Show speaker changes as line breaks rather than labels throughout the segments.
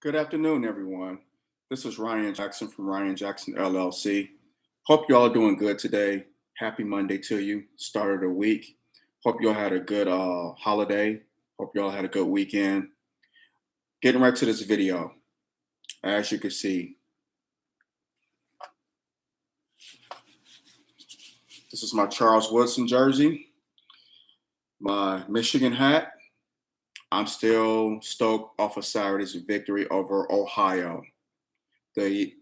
Good afternoon, everyone. This is Ryan Jackson from Ryan Jackson LLC. Hope you all are doing good today. Happy Monday to you. Start of the week. Hope you all had a good holiday. Hope you all had a good weekend. Getting right to this video. As you can see, this is my Charles Woodson jersey, my Michigan hat. I'm still stoked off of Saturday's victory over Ohio, the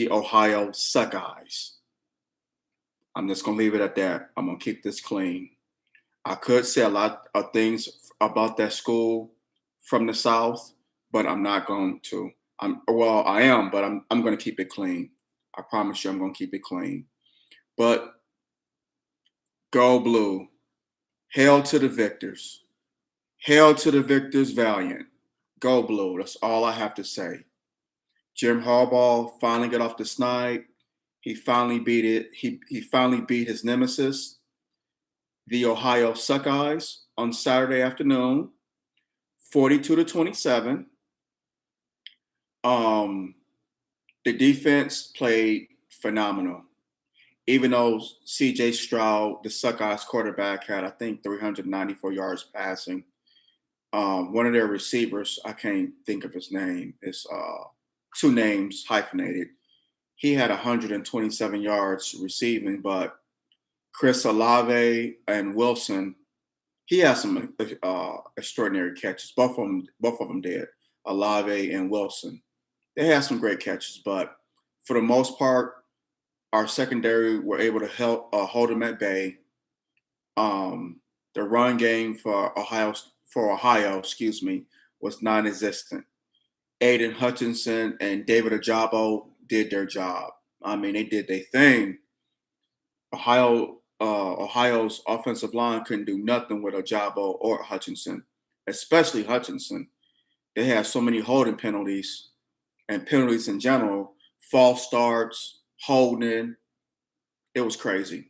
Ohio Suckeyes. I'm just gonna leave it at that. I'm gonna keep this clean. I could say a lot of things about that school from the South, but I'm not going to. I am, but I'm going to keep it clean. I promise you, I'm going to keep it clean. But go blue. Hail to the victors. Hail to the victors, valiant. Go blue. That's all I have to say. Jim Harbaugh finally got off the snide. He finally beat it. He finally beat his nemesis, the Ohio Suckeyes, on Saturday afternoon, 42-27. The defense played phenomenal. Even though C.J. Stroud, the Suckeyes quarterback, had, I think, 394 yards passing. One of their receivers, I can't think of his name, it's two names hyphenated. He had 127 yards receiving, but Chris Olave and Wilson, he has some extraordinary catches. Both of them did. Olave and Wilson, they had some great catches, but for the most part, our secondary were able to help hold them at bay. The run game for Ohio, was non-existent. Aiden Hutchinson and David Ajabo did their job. I mean, they did their thing. Ohio's offensive line couldn't do nothing with Ajabo or Hutchinson, especially Hutchinson. They had so many holding penalties and penalties in general, false starts, holding. It was crazy.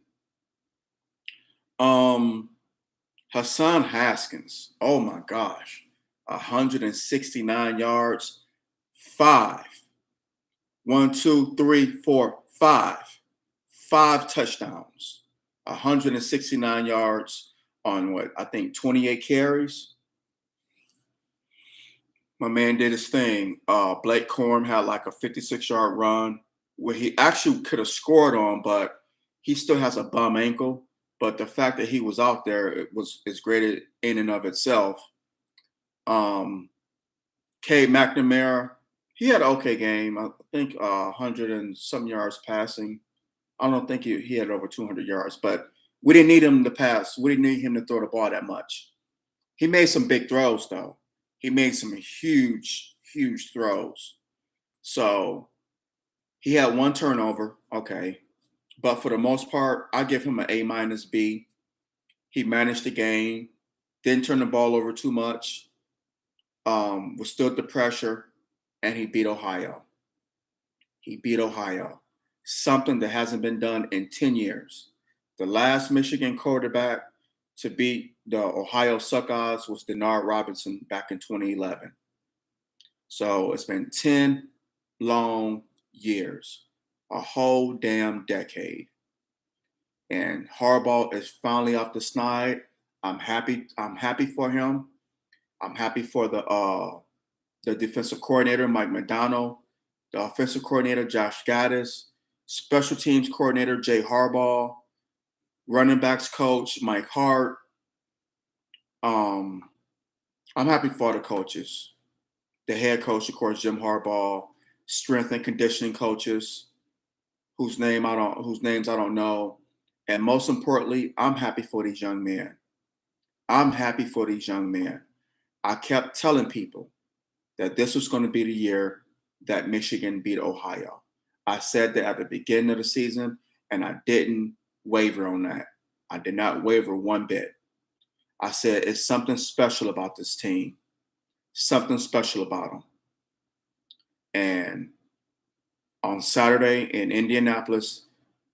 Hassan Haskins, oh my gosh, 169 yards, five. 5 touchdowns, 169 yards on what I think 28 carries. My man did his thing. Blake Corum had like a 56-yard run where he actually could have scored on, but he still has a bum ankle. But the fact that he was out there is great in and of itself. Cade McNamara, he had an okay game. I think 100 and some yards passing. I don't think he had over 200 yards, but we didn't need him to pass. We didn't need him to throw the ball that much. He made some big throws, though. He made some huge, huge throws. So he had one turnover, okay. But for the most part, I give him an A-B. He managed the game, didn't turn the ball over too much, withstood the pressure, and he beat Ohio. He beat Ohio. Something that hasn't been done in 10 years. The last Michigan quarterback to beat the Ohio Suckeyes was Denard Robinson back in 2011. So it's been 10 long years, a whole damn decade. And Harbaugh is finally off the snide. I'm happy. I'm happy for him. I'm happy for the defensive coordinator, Mike McDonald, the offensive coordinator, Josh Gaddis, special teams coordinator, Jay Harbaugh, running backs coach, Mike Hart. I'm happy for the coaches. The head coach, of course, Jim Harbaugh, strength and conditioning coaches, whose names I don't know. And most importantly, I'm happy for these young men. I'm happy for these young men. I kept telling people that this was going to be the year that Michigan beat Ohio. I said that at the beginning of the season, and I didn't waver on that. I did not waver one bit. I said it's something special about this team, something special about them. And on Saturday in Indianapolis,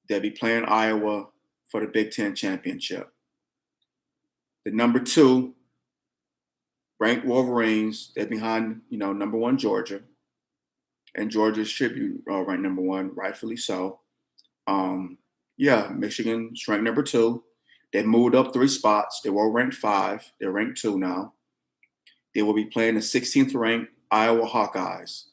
they'll be playing Iowa for the Big Ten championship. The number 2 ranked Wolverines, they're behind, number 1 Georgia. and Georgia should be ranked number one, rightfully so. Um, yeah, Michigan's ranked number two. They moved up 3 spots. They were ranked five. They're ranked two now. They will be playing the 16th ranked Iowa Hawkeyes,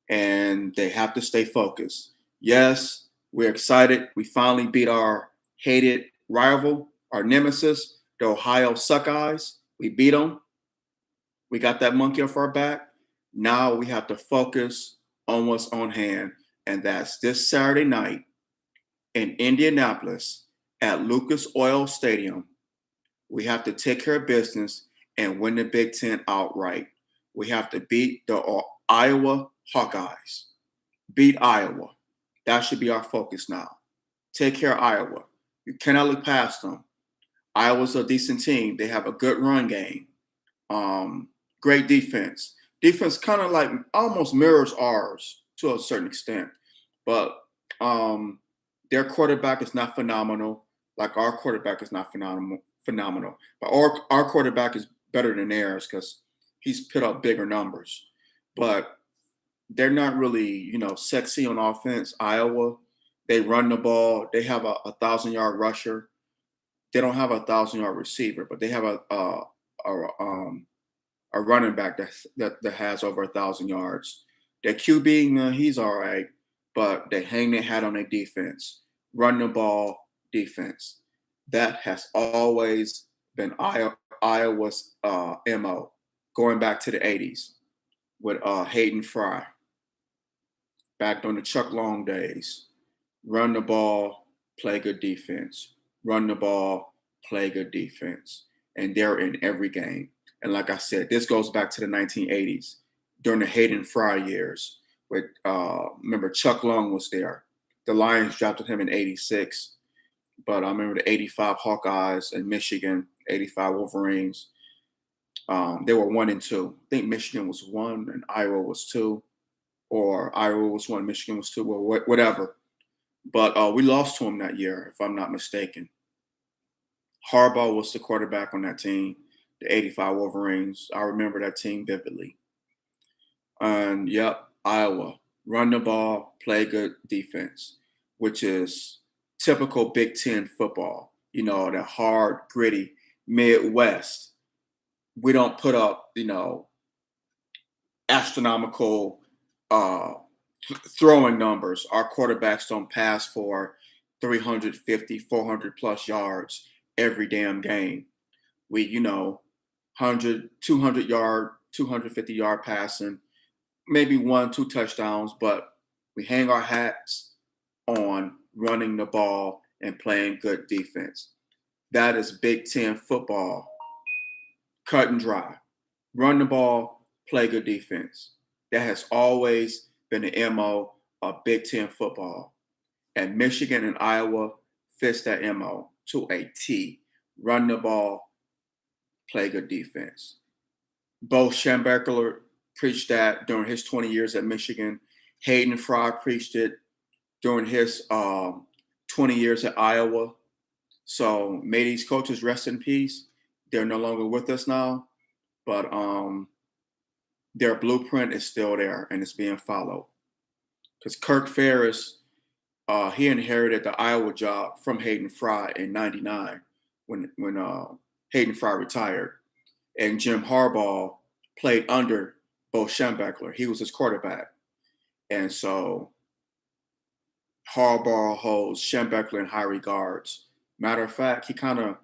and they have to stay focused. Yes, we're excited. We finally beat our hated rival, our nemesis, the Ohio Suckeyes. We beat them. We got that monkey off our back. Now we have to focus on what's on hand, and that's this Saturday night in Indianapolis at Lucas Oil Stadium. We have to take care of business and win the Big Ten outright. We have to beat the Iowa Hawkeyes. Beat Iowa. That should be our focus now. Take care of Iowa. You cannot look past them. Iowa's a decent team. They have a good run game. Great defense. Defense kind of like almost mirrors ours to a certain extent, but their quarterback is not phenomenal. Like our quarterback is not phenomenal. But our quarterback is better than theirs because he's put up bigger numbers. But they're not really, sexy on offense. Iowa, they run the ball. They have a 1,000-yard rusher. They don't have a 1,000-yard receiver, but they have a running back that has over 1,000 yards. Their QB, he's all right, but they hang their hat on their defense, run the ball defense. That has always been Iowa's MO, going back to the 80s with Hayden Fry, back on the Chuck Long days. Run the ball, play good defense. Run the ball, play good defense. And they're in every game. And like I said, this goes back to the 1980s during the Hayden Fry years. With remember Chuck Long was there. The Lions drafted him in '86, but I remember the '85 Hawkeyes and Michigan, '85 Wolverines. They were 1-2. I think Michigan was 1 and Iowa was 2, or Iowa was 1, Michigan was 2, or whatever. But we lost to them that year, if I'm not mistaken. Harbaugh was the quarterback on that team, the '85 Wolverines. I remember that team vividly. And yep, Iowa, run the ball, play good defense, which is typical Big Ten football. The hard, gritty Midwest. We don't put up, astronomical throwing numbers. Our quarterbacks don't pass for 350, 400 plus yards every damn game. We, 100, 200 yard, 250-yard passing, maybe 1, 2 touchdowns, but we hang our hats on running the ball and playing good defense. That is Big Ten football, cut and dry. Run the ball, play good defense. That has always been the MO of Big Ten football. And Michigan and Iowa fits that MO to a T. Run the ball, play good defense. Bo Schembechler preached that during his 20 years at Michigan. Hayden Fry preached it during his 20 years at Iowa. So may these coaches rest in peace. They're no longer with us now, but their blueprint is still there and it's being followed. Because Kirk Ferris, he inherited the Iowa job from Hayden Fry in '99 when Hayden Fry retired. And Jim Harbaugh played under Bo Schembechler. He was his quarterback. And so Harbaugh holds Schembechler in high regards. Matter of fact, he kind of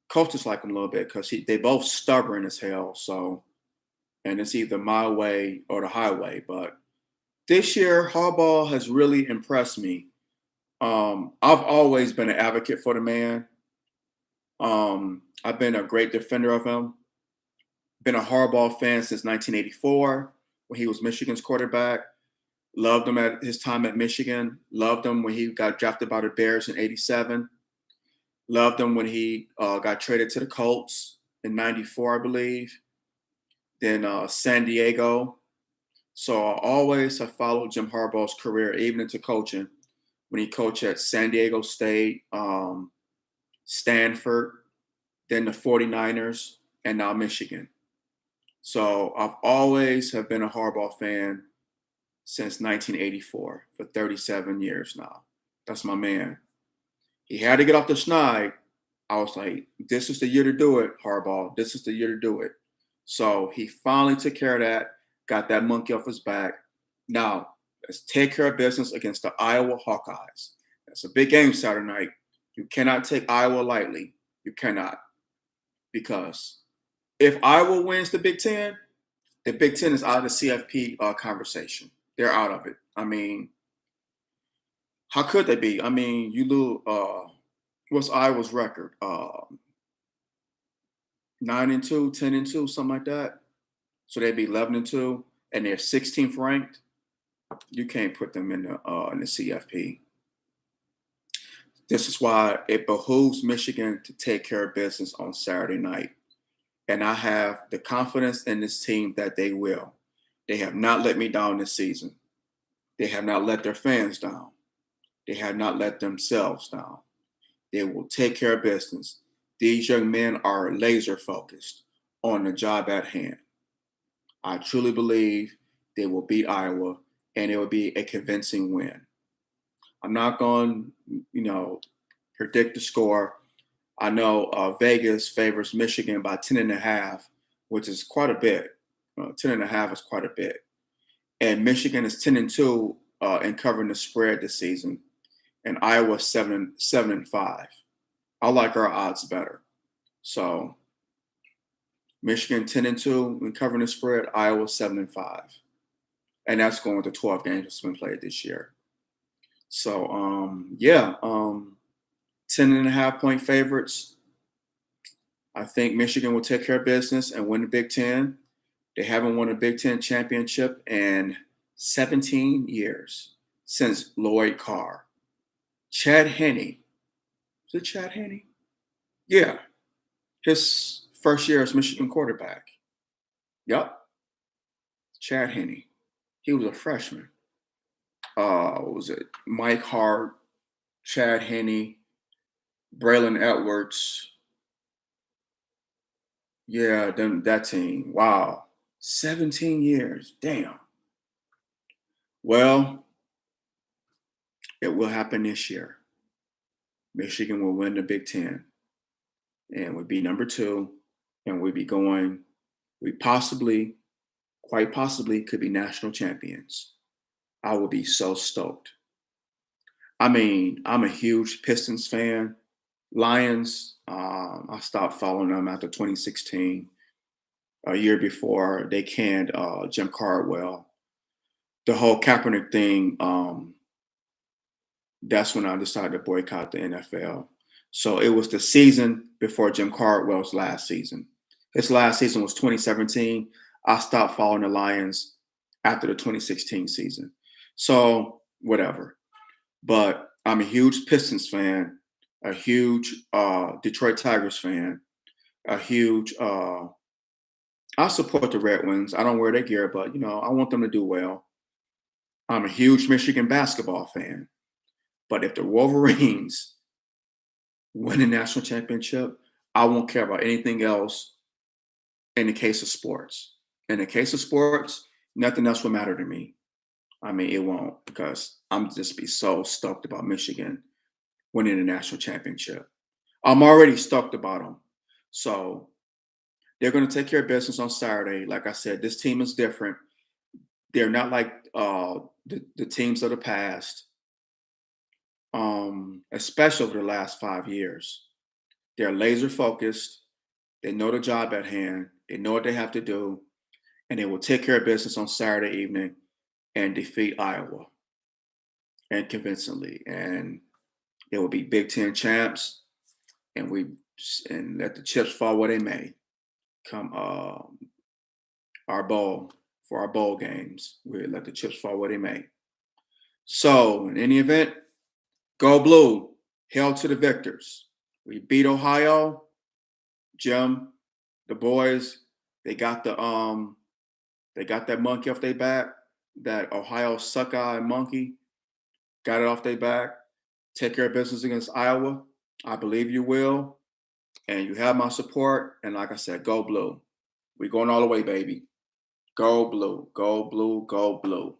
coaches like him a little bit because they both stubborn as hell. So, and it's either my way or the highway. But this year, Harbaugh has really impressed me. I've always been an advocate for the man. I've been a great defender of him. Been a Harbaugh fan since 1984 when he was Michigan's quarterback. Loved him at his time at Michigan. Loved him when he got drafted by the Bears in '87. Loved him when he got traded to the Colts in '94, I believe. Then San Diego. So I always have followed Jim Harbaugh's career, even into coaching. When he coached at San Diego State, Stanford, then the 49ers, and now Michigan. So I've always have been a Harbaugh fan. since 1984 for 37 years now. That's my man. He had to get off the schneid. I was like, this is the year to do it, Harbaugh. This is the year to do it. So he finally took care of that, got that monkey off his back. Now, let's take care of business against the Iowa Hawkeyes. That's a big game Saturday night. You cannot take Iowa lightly. You cannot. Because if Iowa wins the Big Ten is out of the CFP conversation. They're out of it. I mean, how could they be? I mean, you lose. What's Iowa's record? 9-2, 10-2, something like that. So they'd be 11-2, and they're 16th ranked. You can't put them in the CFP. This is why it behooves Michigan to take care of business on Saturday night. And I have the confidence in this team that they will. They have not let me down this season. They have not let their fans down. They have not let themselves down. They will take care of business. These young men are laser focused on the job at hand. I truly believe they will beat Iowa, and it will be a convincing win. I'm not going to, predict the score. I know Vegas favors Michigan by 10.5, which is quite a bit. 10.5 is quite a bit. And Michigan is 10-2 in covering the spread this season, and Iowa 7-5. I like our odds better. So Michigan 10-2 in covering the spread, Iowa 7-5. And that's going with the 12 games that's been played this year. So 10.5-point favorites. I think Michigan will take care of business and win the Big Ten. They haven't won a Big Ten championship in 17 years since Lloyd Carr. Chad Henne. Is it Chad Henne? Yeah. His first year as Michigan quarterback. Yep. Chad Henne. He was a freshman. What was it? Mike Hart, Chad Henne, Braylon Edwards. Yeah, that team. Wow. 17 years. Damn. Well, it will happen this year. Michigan will win the Big Ten and would be number 2, and we'd be going, quite possibly could be national champions. I would be so stoked. I mean, I'm a huge Pistons fan. Lions, I stopped following them after 2016, a year before they canned Jim Caldwell. The whole Kaepernick thing, that's when I decided to boycott the NFL. So it was the season before Jim Caldwell's last season. His last season was 2017. I stopped following the Lions after the 2016 season. So whatever. But I'm a huge Pistons fan, a huge Detroit Tigers fan, a huge I support the Red Wings. I don't wear their gear, but I want them to do well. I'm a huge Michigan basketball fan. But if the Wolverines win a national championship, I won't care about anything else in the case of sports. In the case of sports, nothing else will matter to me. I mean, it won't, because I'm just be so stoked about Michigan winning the national championship. I'm already stoked about them. So they're going to take care of business on Saturday. Like I said, this team is different. They're not like the teams of the past, especially over the last 5 years. They're laser focused. They know the job at hand. They know what they have to do. And they will take care of business on Saturday evening and defeat Iowa, and convincingly. And it will be Big Ten champs, and let the chips fall where they may. Come our bowl games, we let the chips fall where they may. So in any event, go blue. Hail to the victors. We beat Ohio. Jim, the boys, they got that monkey off their back. That Ohio suck-eye monkey got it off their back. Take care of business against Iowa. I believe you will. And you have my support. And like I said, go blue. We're going all the way, baby. Go blue. Go blue. Go blue.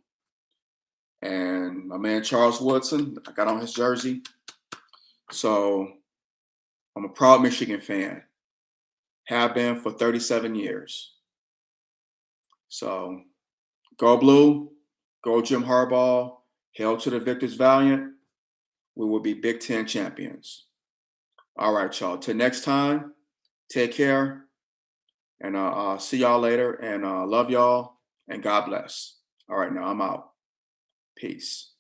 And my man Charles Woodson, I got on his jersey. So I'm a proud Michigan fan. Have been for 37 years. So go blue, go Jim Harbaugh, hail to the victors valiant. We will be Big Ten champions. All right, y'all. Till next time, take care. And I'll see y'all later. And love y'all. And God bless. All right, now I'm out. Peace.